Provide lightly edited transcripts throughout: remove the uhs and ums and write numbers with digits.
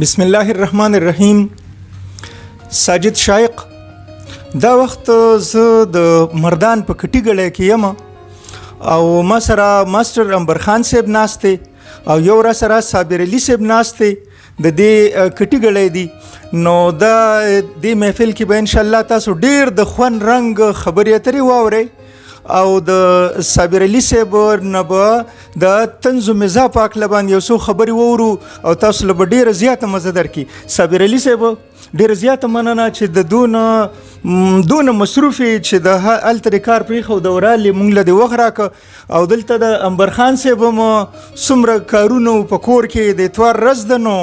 بسم الله الرحمن الرحیم. ساجد شایق، دا وخت زه د مردان په کټي ګړی کې یم او ما سره ماسټر انبر خان صاحب ناست دی او یو را سره صابر علي صاحب ناست دی. د دې کټي ګړی دی نو دا دې محفل کې به انشاءالله تاسو ډیر د خوند رنګ خبرې اترې واورئ او د صابر علي صاحب نه به د طنز و مزاح په هکله باندې یو څو خبرې واورو او تاسو له به ډېره زیاته مزه درکړي. صابر علي صاحب ډېره زیاته مننه چې د دونه مصروف چې د هلته د کار پرېښود او رالې موږ له دې وخت راکړه او دلته د انبر خان صاحب هم څومره کارونه په کور کې د اتوار ورځ ده نو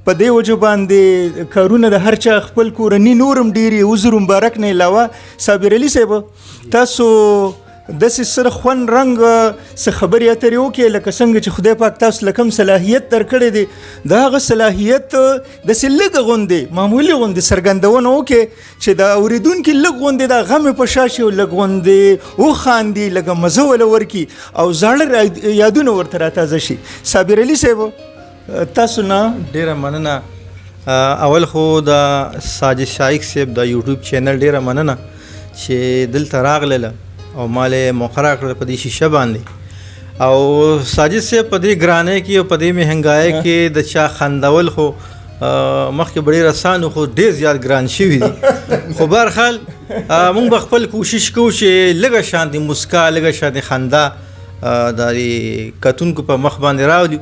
په دې وجه باندې کارونه د هر چا خپل کورني نورم ډېرې عذر مبارک نه علاوه صابر علي صاحب تاسو داسې سره خوند رنګ څه خبرې اترې وکړې لکه څنګه چې خدای پاک تاسو له کوم صلاحیت درکړی دی د هغه صلاحیت داسې لږه غوندې معمولي غوندې څرګندونه وکړې چې د اورېدونکي لږ غوندې دا غم یې په شا شي او لږ غوندې وخاندي لږه مزه وله ورکړي او زاړه یادونه ورته راتازه شي. صابر علي صاحب تاسو نه ډیره مننه. اول خو د ساجد شایق صاحب د یوټیوب چینل ډیره مننه چې دلته راغله او مالې مخرا کړل په دې شیشه باندې او ساجد صاحب په دې ګرانۍ کې او په دې مهنګای کې د چا خندول خو مخکې ډېر آسان خو ډېر زیات ګران شوي دي خو بهرحال موږ به خپل کوشش کوو چې لږه شانتې مسکا لږه شانتې خندا د کتونکو په مخ باندې راولي.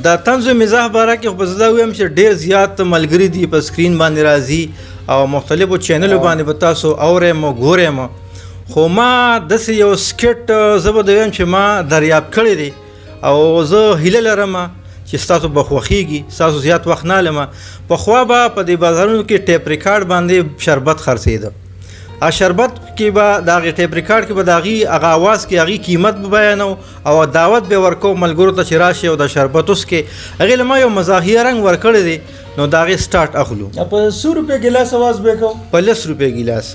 د طنز و مزاح باره کې خو به زه دا ویم چې ډېر زیات ملګري دي په سکرین باندې راځي او مختلفو چینلو باندې به تاسو اورئ او ګورئ خو ما داسې یو سکټ زه به دویم چې ما دریاب کړی دی او زه هیله لرم چې ستاسو به خوښیږي. ستاسو زیات وخت نه لمه پخوا به په دې بازارونو کې ټیپ ریکارډ باندې شربت خرڅېده. شربت کې به د هغې ټیپ ریکارډ کې به د هغې اواز کې هغې قیمت به بیانو او دعوت به ورکو ملګرو ته چې راشي او د شربت اوس کې هغې له ما یو مزاحیه رنګ ورکړی دی نو د هغې سټارټ اخلو. په 100 روپۍ ګیلاس اواز به کوو په 10 روپۍ ګیلاس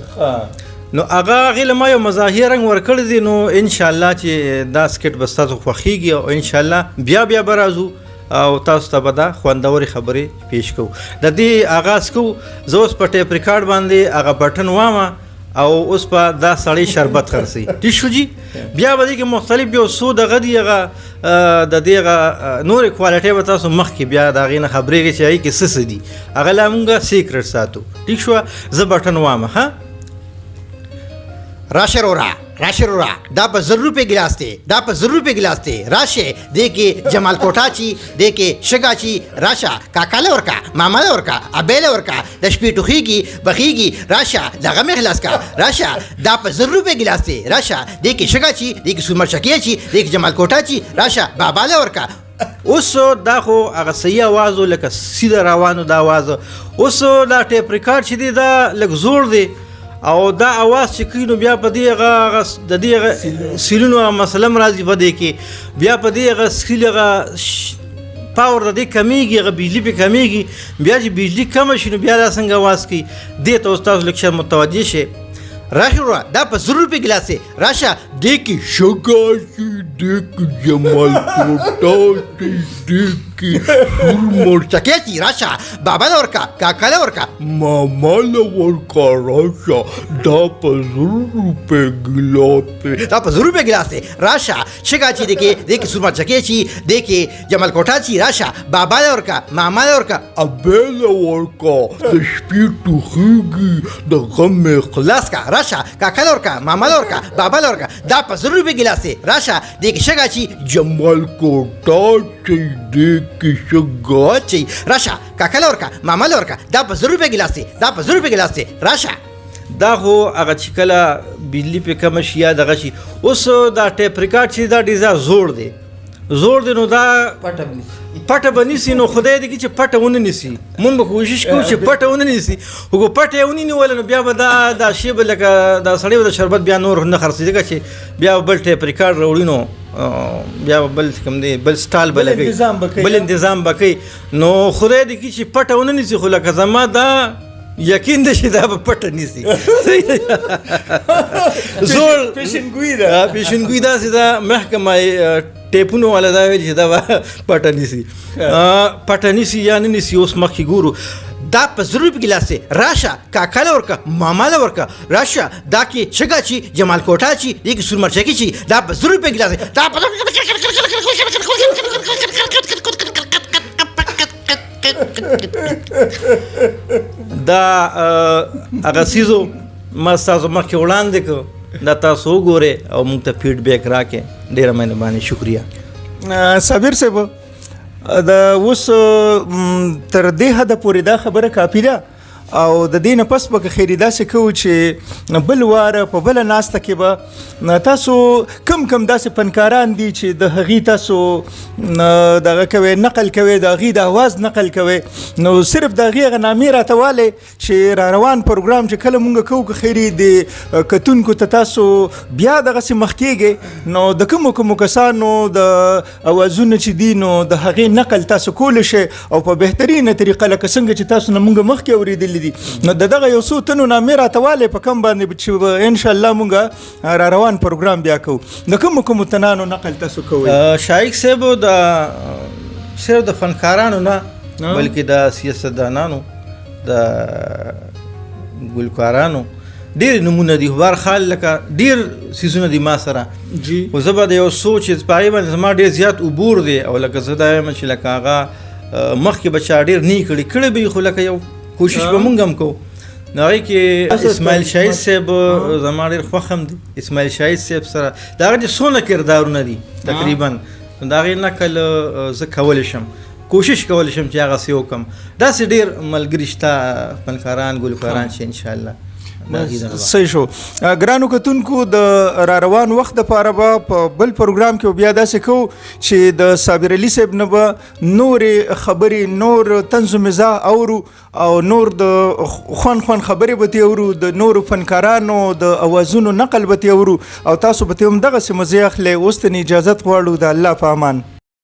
نو هغه له ما یو مزاحیه رنګ ورکړی دی نو انشاءالله چې دا سکټ به ستاسو خوښیږي او انشاءالله بیا به راځو او تاسو ته به دا خوندورې خبرې پیش کوو. د دې آغاز کوو. زه اوس په ټیپ ریکارډ باندې هغه بټن وامه او اوس په دا سړی شربت خرڅوي. ټیک شو جي. بیا به دې کې مختلف یو څو دغه دي هغه د دې هغه نورې کوالټۍ به تاسو مخکې بیا د هغې نه خبرېږي چې هغې کې څه دي هغه لا مونږ سیکرټ ساتو. ټیک شوه. زه بټن وامه. ها راشه رورا دا په 100 روپۍ ګلاس دی دا په 100 روپۍ ګلاس دی راشه دې کې جمال کوټا چی دې کې شګا چی راشه کاکاله ورکا ماماله ورکا ابېله ورکا د شپې ټوخیږي بخیږي راشه دغه مې خلاص کا راشه دا په 100 روپۍ ګلاس دی راشه دې کې شګا چی دې کې سومر شکیه چی دې کې جمال کوټا چی راشه باباله ورکا. اوس دا خو هغه صحیح اواز لکه سیده روانو دا اواز اوس دا ټیپ ریکارډ چې دی دا لږ زوړ دی او دا اواز چې کوي نو بیا په دې هغه د دې هغه سیلونو مسله هم راځي په دې کې بیا په دې هغه سیل هغه پاور د دې کمیږي هغه بجلي پې کمیږي بیا چې بجلي کمه شي نو بیا دا څنګه اواز کوي دې ته اوس تاسو لږ ښه متوجه شئ. راشه دا په 100 روپۍ ګلاس دی راشه دې کې شګا شي دې کې جمال کوټا شي دې کې سورمر شکیه چی راشه باباله ورکا کاکاله ورکا ماماله ورکا راشه دا په 100 روپۍ ګلاس دی دا په 100 روپۍ ګلاس دی راشه شګا چی دې کې سورمر شکیه چی دې کې جمال کوټا چی راشه باباله ورکا ماماله ورکا ابېله ورکا د شپې ټوخیږي د غم مې خلاص کا راشه کاکاله ورکا ماماله ورکا باباله ورکا دا په 100 روپۍ ګلاس دی راشه دې کې شګا چی جمال کوټا چی دې کې شګا چی راشه کاکاله ورکا ماماله ورکا دا په 100 روپۍ ګلاس دی دا په 100 روپۍ ګلاس دی راشه. دا خو هغه چې کله بجلي پې کمه شي یا دغه شي اوس دا ټیپ ریکارډ چې دا ډېر زوړ دی نو دا پټه به نیسي نو خدای دې کړي چې پټه ونه نیسي مونږ به کوشش کوو چې پټه ونه نیسي خو که پټه یې ونیوله نو بیا به دا شی به لکه دا سړی به د شربت بیا نور نه خرڅوي ځکه چې بیا به بل ټیپ ریکارډ راوړي نو بیا به بل کوم دی بل سټال به لګوي بل انتظام به کوي نو خدای دې کړي چې پټه ونه نیسي خو لکه زما دا یقین ده چې دا به پټه نیسي زوړ پیشنګویي داسې ده محکمه ټیپونو والا دا ویل چې دا به پټه نیسي پټه نیسي یا نه نیسي اوس مخکې ګورو دا په زر روپۍ ګیلاس دی راشه کاکا له ورکه ماما له ورکه راشه دا کې شګه چی جمال کوټه چی دې کې سور مرچکي چی دا په زر روپۍ ګیلاس دی دا په دا هغه څیزو ما ستاسو مخکې وړاندې کړ دا تاسو وګورئ او موږ ته فیډبیک راکړئ ډېره مهرباني شکریه صابر صاحب د اوس تر دې حده پورې دا خبره کافي ده او د دې نه پس به که خیري داسې کوو چې بل واره په بله ناسته کې به تاسو کم داسې فنکاران دي چې د هغې تاسو دغه کوئ نقل کوئ د هغې د اواز نقل کوئ نو صرف د هغې هغه نامې راته والی چې را روان پروګرام چې کله مونږ کوو که خیري د کتونکو ته تاسو بیا دغسې مخ کېږئ نو د کومو کسانو د اوازونه چې دي نو د هغې نقل تاسو کولی شئ او په بهترینه طریقه لکه څنګه چې تاسو نه مونږ مخکې اورېدلي دي نو دغه یو څو تنو نامې راته والی په کم باندې چې انشاءالله مونږ را روان پروګرام بیا کوو د کومو تنانو نقل تاسو کوئ شایق صاحب د صرف د فنکارانو نه بلکې د سیاستدانانو د ګلکارانو ډېر نمونه دي هر حال لکه ډېر څیزونه دي ما سره جی خو زه به د یو څو چې په هغې باندې زما ډېر زیات عبور دی او لکه زه دا یم چې لکه هغه مخکې به چا ډېر نه کړی به خو لکه یو کوشش به مونږ هم کوو نو هغې کې اسماعیل شاهید صاحب زما ډېر خوښ هم دی اسماعیل شاهید صاحب سره د هغه چې څونه کردارونه دي تقریبا د هغې نقل زه کولی شم کوشش کولی شم چې هغسې وکړم داسې ډېر ملګري شته فنکاران ګلکاران چې انشاءالله صحیح شو ګرانو کتونکو د را روان وخت دپاره به په بل پروګرام کې بیا داسې کوو چې د صابر علي صاحب نه به نورې خبرې نور طنز و مزاح اورو او نور د خوند خبرې به ترې اورو د نورو فنکارانو د اوازونو نقل به ترې اورو او تاسو به ترې هم دغسې مزې اخلئ اوس ته اجازت غواړو د الله په امان